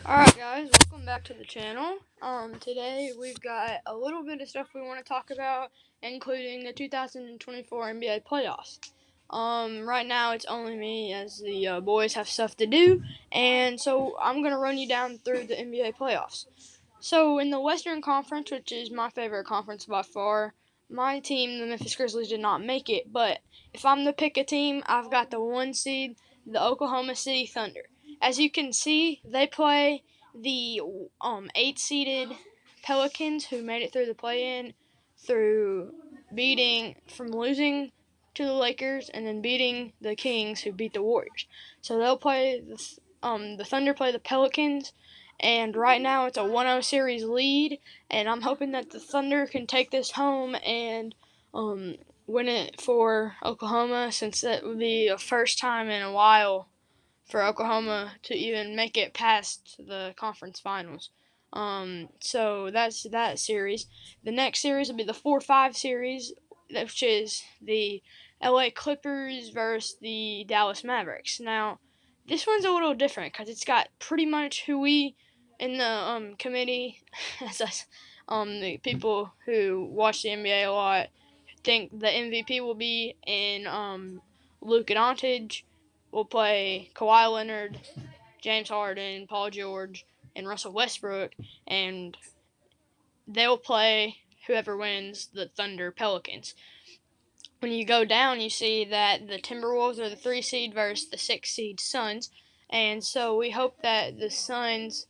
Alright guys, welcome back to the channel. Today we've got a little bit of stuff we want to talk about, including the 2024 NBA playoffs. Right now it's only me as the boys have stuff to do, and so I'm going to run you down through the NBA playoffs. So in the Western Conference, which is my favorite conference by far, my team, the Memphis Grizzlies, did not make it, but if I'm to pick a team, I've got the 1 seed, the Oklahoma City Thunder. As you can see, they play the 8-seeded Pelicans, who made it through the play-in through from losing to the Lakers and then beating the Kings, who beat the Warriors. So they'll play the Thunder play the Pelicans, and right now it's a 1-0 series lead, and I'm hoping that the Thunder can take this home and win it for Oklahoma, since that would be the first time in a while for Oklahoma to even make it past the conference finals. So that's that series. The next series will be the 4-5 series, which is the LA Clippers versus the Dallas Mavericks. Now, this one's a little different because it's got pretty much who we in the committee, as us, the people who watch the NBA a lot, think the MVP will be in Luka Doncic. Will play Kawhi Leonard, James Harden, Paul George, and Russell Westbrook, and they'll play whoever wins the Thunder Pelicans. When you go down, you see that the Timberwolves are the 3 seed versus the 6 seed Suns, and so we hope that the Suns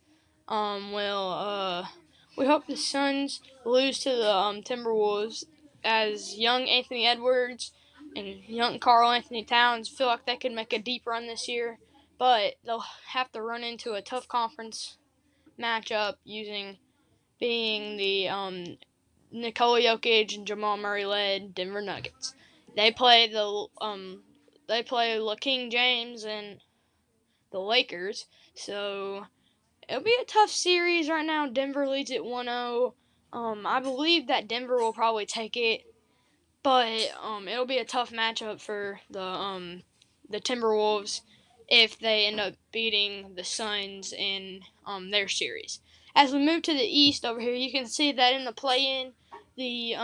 we hope the Suns lose to the Timberwolves, as young Anthony Edwards and young Karl Anthony Towns feel like they could make a deep run this year, but they'll have to run into a tough conference matchup being the Nikola Jokic and Jamal Murray led Denver Nuggets. They play LaKing James and the Lakers, so it'll be a tough series right now. Denver leads at 1-0. I believe that Denver will probably take it, but it'll be a tough matchup for the Timberwolves if they end up beating the Suns in their series. As we move to the East over here, you can see that in the play-in, the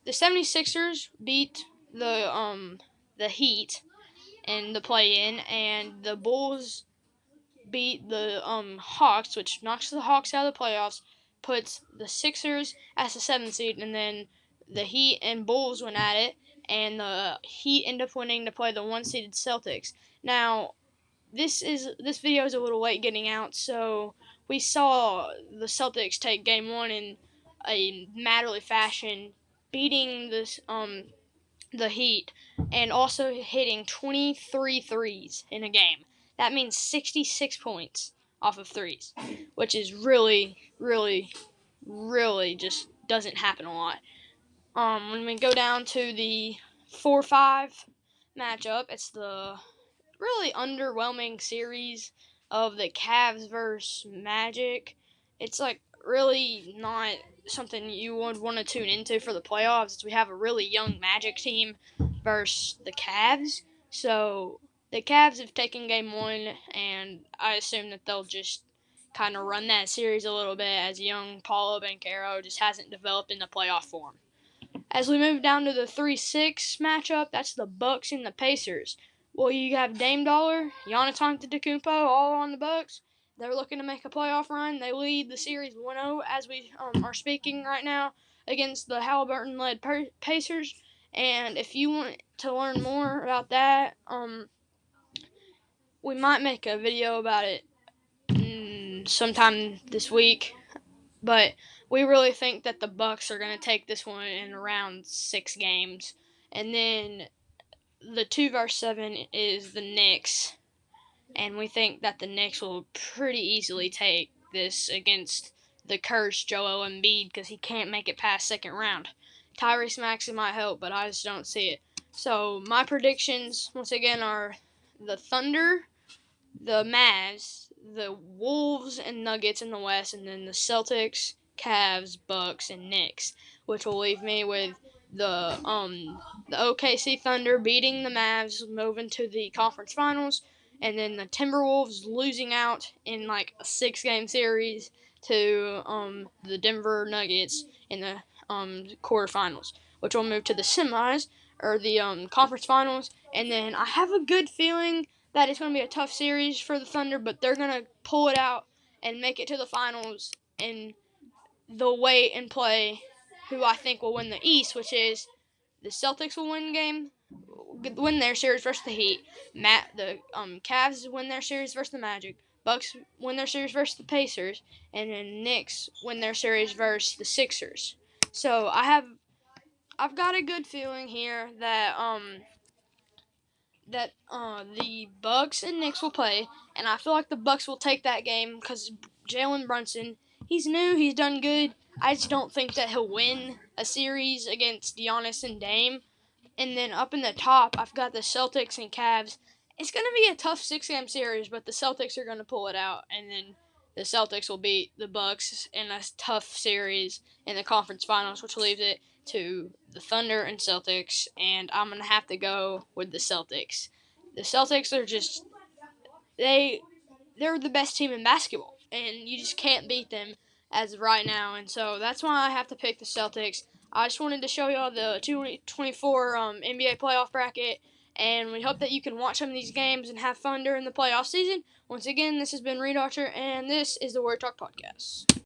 76ers beat the Heat in the play-in, and the Bulls beat the Hawks, which knocks the Hawks out of the playoffs, puts the Sixers as the 7th seed, and then the Heat and Bulls went at it, and the Heat end up winning to play the 1-seeded Celtics. Now, this video is a little late getting out, so we saw the Celtics take Game 1 in a matterly fashion, beating the Heat, and also hitting 23 threes in a game. That means 66 points off of threes, which is really, really, really just doesn't happen a lot. When we go down to the 4-5 matchup, it's the really underwhelming series of the Cavs versus Magic. It's like really not something you would want to tune into for the playoffs. We have a really young Magic team versus the Cavs. So the Cavs have taken Game 1, and I assume that they'll just kind of run that series a little bit, as young Paolo Banchero just hasn't developed in the playoff form. As we move down to the 3-6 matchup, that's the Bucks and the Pacers. Well, you have Dame Dollar, Giannis Antetokounmpo, all on the Bucks. They're looking to make a playoff run. They lead the series 1-0 as we are speaking right now against the Halliburton-led Pacers. And if you want to learn more about that, we might make a video about it sometime this week. But we really think that the Bucks are going to take this one in around 6 games. And then the 2 versus 7 is the Knicks. And we think that the Knicks will pretty easily take this against the cursed Joel Embiid, because he can't make it past second round. Tyrese Maxey might help, but I just don't see it. So my predictions, once again, are the Thunder, the Mavs, the Wolves and Nuggets in the West, and then the Celtics, Cavs, Bucks, and Knicks, which will leave me with the OKC Thunder beating the Mavs, moving to the conference finals, and then the Timberwolves losing out in like a 6-game series to the Denver Nuggets in the quarterfinals, which will move to the semis or the conference finals. And then I have a good feeling that it's going to be a tough series for the Thunder, but they're going to pull it out and make it to the finals. And they'll wait and play who I think will win the East, which is the Celtics will win their series versus the Heat. The Cavs win their series versus the Magic. Bucks win their series versus the Pacers, and then Knicks win their series versus the Sixers. So I've got a good feeling here that the Bucks and Knicks will play, and I feel like the Bucks will take that game because Jalen Brunson, he's new, he's done good. I just don't think that he'll win a series against Giannis and Dame. And then up in the top, I've got the Celtics and Cavs. It's going to be a tough 6-game series, but the Celtics are going to pull it out, and then the Celtics will beat the Bucks in a tough series in the conference finals, which leaves it to the Thunder and Celtics, and I'm going to have to go with the Celtics. The Celtics are just they're the best team in basketball, and you just can't beat them as of right now, and so that's why I have to pick the Celtics. I just wanted to show y'all the 2024 NBA playoff bracket, and we hope that you can watch some of these games and have fun during the playoff season. Once again, this has been Reed Archer, and this is the Word Talk Podcast.